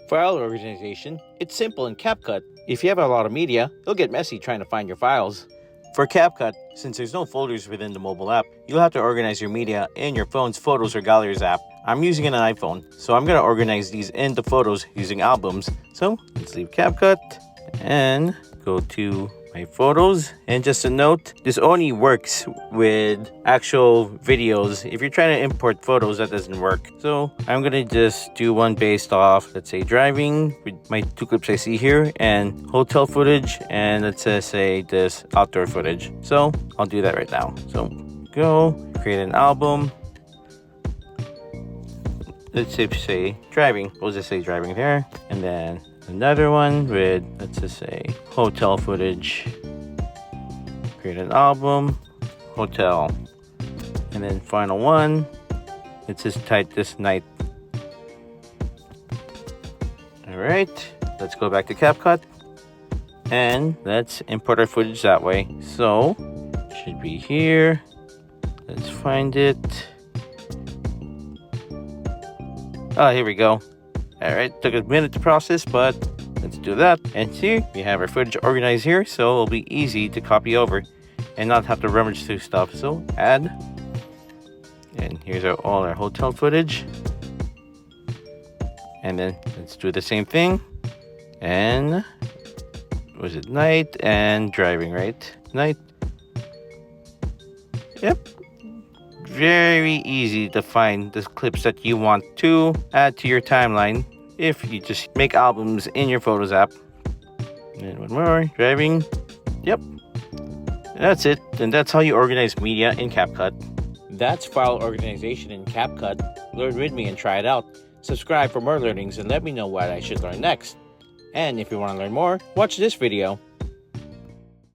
File organization, it's simple in CapCut. If you have a lot of media, it'll get messy trying to find your files. For CapCut, since there's no folders within the mobile app, you'll have to organize your media in your phone's Photos or Galleries app. I'm using an iPhone, so I'm going to organize these into photos using albums. So let's leave CapCut and go to my photos. And just a note, this only works with actual videos. If you're trying to import photos, that doesn't work. So I'm gonna just do one based off, let's say, driving with my 2 clips I see here, and hotel footage, and let's just say this outdoor footage. So I'll do that right now. So go create an album. Let's say driving. We'll just say driving there, and then another one with, let's just say, hotel footage. Create an album, hotel. And then final one, let's just type this night. Alright, let's go back to CapCut. And let's import our footage that way. So, should be here. Let's find it. Oh, here we go. Alright, took a minute to process, but let's do that. And here we have our footage organized here, so it'll be easy to copy over and not have to rummage through stuff. So add, and here's all our hotel footage. And then let's do the same thing. And was it night and driving, right? Night. Yep. Very easy to find the clips that you want to add to your timeline if you just make albums in your Photos app. And one more, driving. Yep. That's it. And that's how you organize media in CapCut. That's file organization in CapCut. Learn with me and try it out. Subscribe for more learnings and let me know what I should learn next. And if you want to learn more, watch this video.